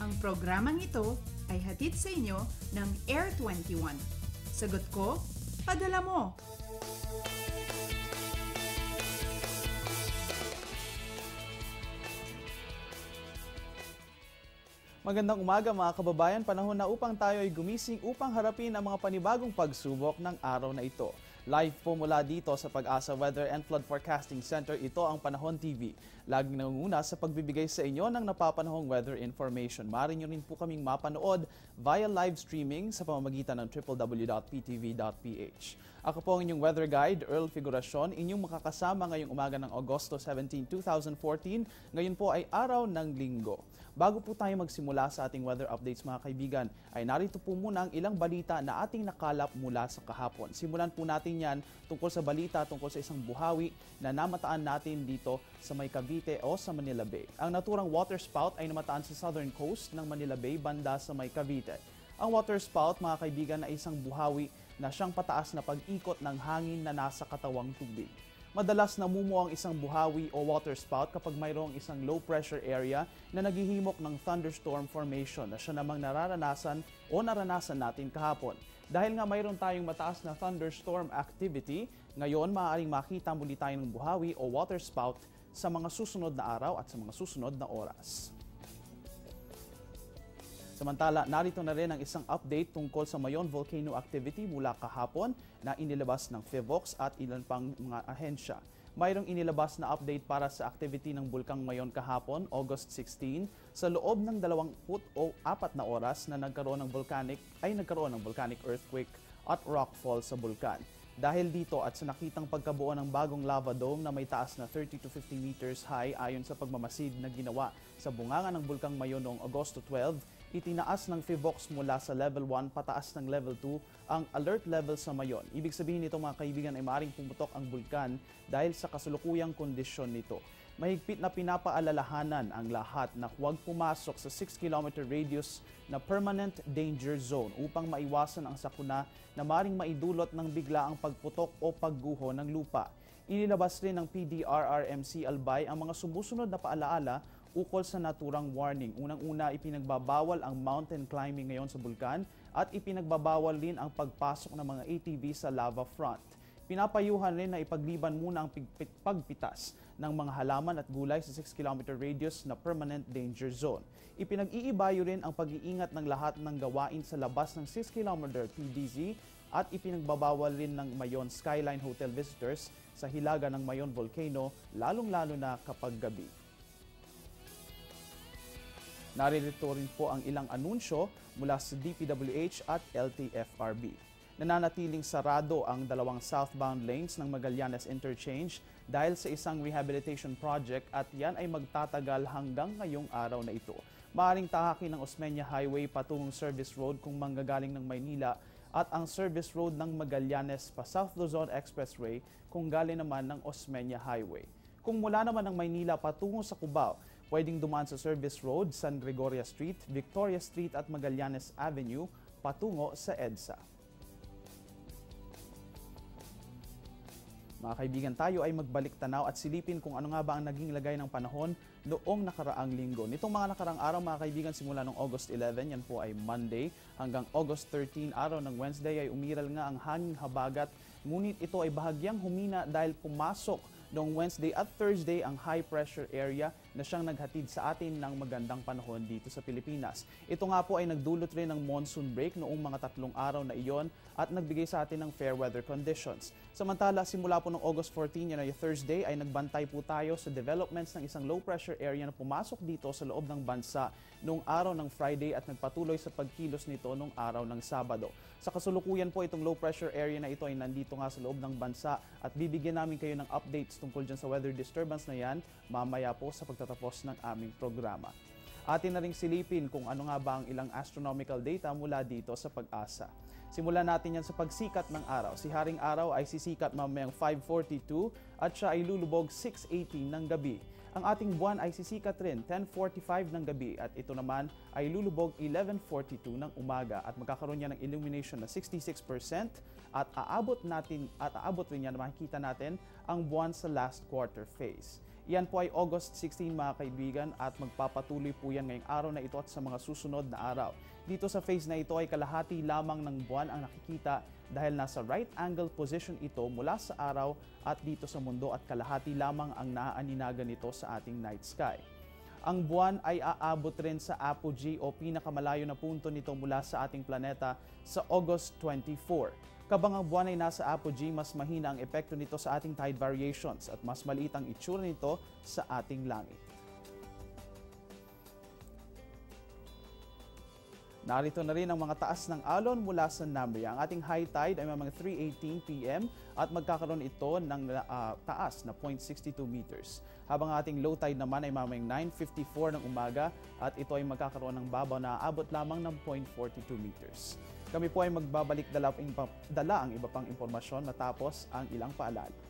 Ang programang ito ay hatid sa inyo ng Air 21. Sagot ko, padala mo! Magandang umaga mga kababayan, panahon na upang tayo ay gumising upang harapin ang mga panibagong pagsubok ng araw na ito. Live po mula dito sa Pag-asa Weather and Flood Forecasting Center, ito ang Panahon TV. Laging nangunguna sa pagbibigay sa inyo ng napapanahong weather information. Maaari nyo rin po kaming mapanood via live streaming sa pamamagitan ng www.ptv.ph. Ako po ang inyong weather guide, Earl Figuracion, inyong makakasama ngayong umaga ng Agosto 17, 2014. Ngayon po ay araw ng linggo. Bago po tayo magsimula sa ating weather updates mga kaibigan, ay narito po muna ang ilang balita na ating nakalap mula sa kahapon. Simulan po natin yan tungkol sa balita tungkol sa isang buhawi na namataan natin dito sa may Cavite o sa Manila Bay. Ang naturang water spout ay namataan sa southern coast ng Manila Bay banda sa may Cavite. Ang water spout mga kaibigan ay isang buhawi na siyang pataas na pag-ikot ng hangin na nasa katawang tubig. Madalas namumuo ang isang buhawi o water spout kapag mayroong isang low pressure area na naghihimok ng thunderstorm formation na siya namang naranasan natin kahapon. Dahil nga mayroon tayong mataas na thunderstorm activity, ngayon maaaring makita muli tayo ng buhawi o water spout sa mga susunod na araw at sa mga susunod na oras. Samantala, narito na rin ang isang update tungkol sa Mayon volcano activity mula kahapon na inilabas ng PHIVOLCS at ilan pang mga ahensya. Mayroong inilabas na update para sa activity ng Bulkang Mayon kahapon, August 16, sa loob ng 24 na oras na nagkaroon ng volcanic earthquake at rockfall sa bulkan. Dahil dito at sa nakitang pagkabuo ng bagong lava dome na may taas na 30 to 50 meters high ayon sa pagmamasid na ginawa sa bunganga ng Bulkang Mayon noong Agosto 12, itinaas ng PHIVOLCS mula sa level 1 pataas ng level 2 ang alert level sa Mayon. Ibig sabihin nito mga kaibigan ay maaaring pumutok ang bulkan dahil sa kasulukuyang kondisyon nito. Mahigpit na pinapaalalahanan ang lahat na huwag pumasok sa 6-kilometer radius na permanent danger zone upang maiwasan ang sakuna na maaaring maidulot ng biglaang pagputok o pagguho ng lupa. Inilabas rin ng PDRRMC Albay ang mga sumusunod na paalaala ukol sa naturang warning. Unang-una, ipinagbabawal ang mountain climbing ngayon sa bulkan at ipinagbabawal din ang pagpasok ng mga ATV sa lava front. Pinapayuhan rin na ipagliban muna ang pagpitas ng mga halaman at gulay sa 6-kilometer radius na permanent danger zone. Ipinag-iibayo rin ang pag-iingat ng lahat ng gawain sa labas ng 6-kilometer PDZ at ipinagbabawal rin ng Mayon Skyline Hotel visitors sa hilaga ng Mayon Volcano, lalong-lalo na kapag gabi. Naririto rin po ang ilang anunsyo mula sa DPWH at LTFRB. Nananatiling sarado ang dalawang southbound lanes ng Magallanes Interchange dahil sa isang rehabilitation project at yan ay magtatagal hanggang ngayong araw na ito. Maaaring tahakin ng Osmeña Highway patungong Service Road kung manggagaling ng Maynila at ang Service Road ng Magallanes pa South Luzon Expressway kung galing naman ng Osmeña Highway. Kung mula naman ng Maynila patungo sa Cubao, pwedeng dumaan sa Service Road, San Gregoria Street, Victoria Street at Magallanes Avenue patungo sa EDSA. Mga kaibigan, tayo ay magbalik tanaw at silipin kung ano nga ba ang naging lagay ng panahon noong nakaraang linggo. Nitong mga nakaraang araw mga kaibigan, simula noong August 11, yan po ay Monday, hanggang August 13, araw ng Wednesday, ay umiral nga ang hanging habagat. Ngunit ito ay bahagyang humina dahil pumasok noong Wednesday at Thursday ang high pressure area na siyang naghatid sa atin ng magandang panahon dito sa Pilipinas. Ito nga po ay nagdulot rin ng monsoon break noong mga 3 araw na iyon at nagbigay sa atin ng fair weather conditions. Samantala, simula po noong August 14, yan ay Thursday, ay nagbantay po tayo sa developments ng isang low pressure area na pumasok dito sa loob ng bansa noong araw ng Friday at nagpatuloy sa pagkilos nito noong araw ng Sabado. Sa kasulukuyan po, itong low pressure area na ito ay nandito nga sa loob ng bansa at bibigyan namin kayo ng updates tungkol dyan sa weather disturbance na yan mamaya po sa pagtatapos ng aming programa. Atin na ring silipin kung ano nga ba ang ilang astronomical data mula dito sa Pag-asa. Simulan natin yan sa pagsikat ng araw. Si Haring Araw ay sisikat mamayang 5:42 at siya ay lulubog 6:18 ng gabi. Ang ating buwan ay sisikat rin 10:45 ng gabi at ito naman ay lulubog 11:42 ng umaga at magkakaroon niya ng illumination na 66% at aabot rin niya na makikita natin ang buwan sa last quarter phase. Yan po ay August 16 mga kaibigan at magpapatuloy po yan ngayong araw na ito at sa mga susunod na araw. Dito sa phase na ito ay kalahati lamang ng buwan ang nakikita dahil nasa right angle position ito mula sa araw at dito sa mundo at kalahati lamang ang naaaninagan nito sa ating night sky. Ang buwan ay aabot rin sa apogee o pinakamalayo na punto nito mula sa ating planeta sa August 24. Kabang ang buwan ay nasa apogee, mas mahina ang epekto nito sa ating tide variations at mas maliit ang itsura nito sa ating langit. Narito na rin ang mga taas ng alon mula sa Namri. Ang ating high tide ay mga 3:18 p.m. at magkakaroon ito ng taas na 0.62 meters. Habang ating low tide naman ay mamayang 9:54 ng umaga at ito ay magkakaroon ng babaw na aabot lamang ng 0.42 meters. Kami po ay magbabalik dala ang iba pang impormasyon matapos ang ilang paalala.